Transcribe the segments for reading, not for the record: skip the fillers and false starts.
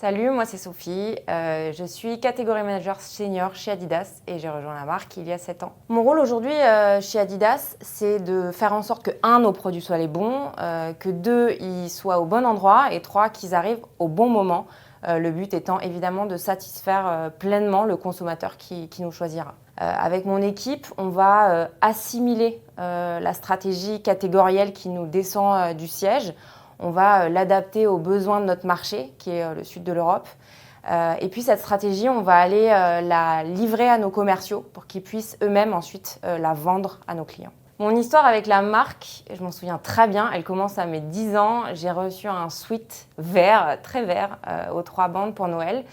Salut, moi c'est Sophie, je suis catégorie manager senior chez Adidas et j'ai rejoint la marque il y a 7 ans. Mon rôle aujourd'hui chez Adidas, c'est de faire en sorte que 1, nos produits soient les bons, que 2, ils soient au bon endroit et 3, qu'ils arrivent au bon moment. Le but étant évidemment de satisfaire pleinement le consommateur qui nous choisira. Avec mon équipe, on va assimiler la stratégie catégorielle qui nous descend du siège. On va l'adapter aux besoins de notre marché, qui est le sud de l'Europe. Et puis cette stratégie, on va aller la livrer à nos commerciaux pour qu'ils puissent eux-mêmes ensuite la vendre à nos clients. Mon histoire avec la marque, je m'en souviens très bien, elle commence à mes 10 ans. J'ai reçu un sweat vert, très vert, aux 3 bandes pour Noël.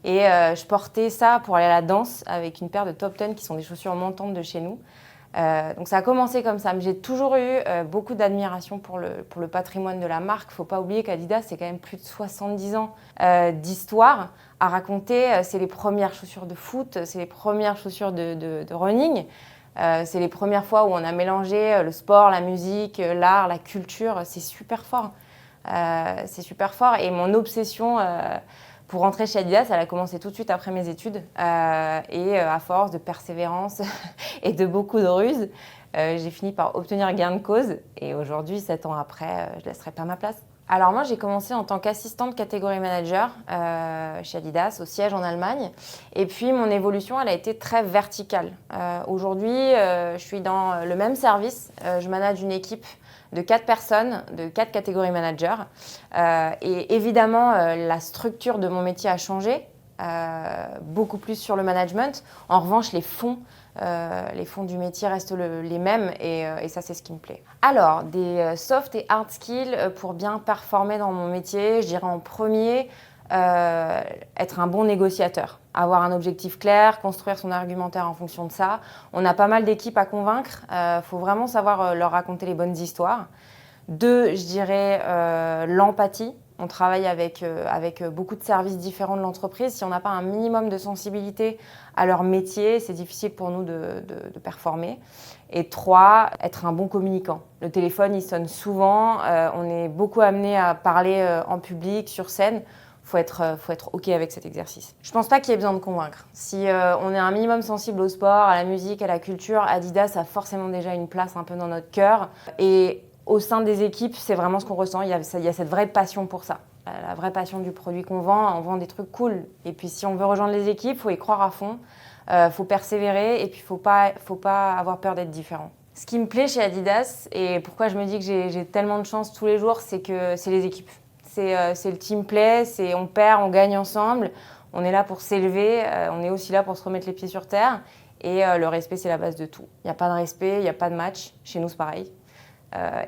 Et je portais ça pour aller à la danse avec une paire de Top Ten qui sont des chaussures montantes de chez nous. Donc ça a commencé comme ça, mais j'ai toujours eu beaucoup d'admiration pour le patrimoine de la marque. Il ne faut pas oublier qu'Adidas, c'est quand même plus de 70 ans d'histoire à raconter. C'est les premières chaussures de foot, c'est les premières chaussures de running. C'est les premières fois où on a mélangé le sport, la musique, l'art, la culture. C'est super fort. C'est super fort. Et mon obsession pour rentrer chez Adidas, elle a commencé tout de suite après mes études. Et à force de persévérance et de beaucoup de ruses, j'ai fini par obtenir gain de cause. Et aujourd'hui, 7 ans après, je ne laisserai pas ma place. Alors moi, j'ai commencé en tant qu'assistante catégorie manager chez Adidas, au siège en Allemagne. Et puis, mon évolution, elle a été très verticale. Aujourd'hui, je suis dans le même service. Je manage une équipe de 4 personnes, de 4 catégories managers. Et évidemment, la structure de mon métier a changé, beaucoup plus sur le management. En revanche, les fonds du métier restent les mêmes et ça, c'est ce qui me plaît. Alors, des soft et hard skills pour bien performer dans mon métier, je dirais en premier, être un bon négociateur, avoir un objectif clair, construire son argumentaire en fonction de ça. On a pas mal d'équipes à convaincre, faut vraiment savoir leur raconter les bonnes histoires. 2, je dirais l'empathie. On travaille avec beaucoup de services différents de l'entreprise. Si on n'a pas un minimum de sensibilité à leur métier, c'est difficile pour nous de performer. Et 3, être un bon communicant. Le téléphone, il sonne souvent. On est beaucoup amené à parler en public, sur scène. Faut être OK avec cet exercice. Je pense pas qu'il y ait besoin de convaincre. Si on est un minimum sensible au sport, à la musique, à la culture, Adidas a forcément déjà une place un peu dans notre cœur. Et au sein des équipes, c'est vraiment ce qu'on ressent. Il y a cette vraie passion pour ça. La vraie passion du produit qu'on vend. On vend des trucs cool. Et puis si on veut rejoindre les équipes, il faut y croire à fond. Faut persévérer et puis faut pas avoir peur d'être différent. Ce qui me plaît chez Adidas et pourquoi je me dis que j'ai tellement de chance tous les jours, c'est que c'est les équipes. C'est le team play, on perd, on gagne ensemble. On est là pour s'élever, on est aussi là pour se remettre les pieds sur terre. Et le respect, c'est la base de tout. Il n'y a pas de respect, il n'y a pas de match. Chez nous, c'est pareil.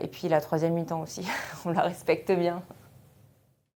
Et puis la 3e mi-temps aussi, on la respecte bien.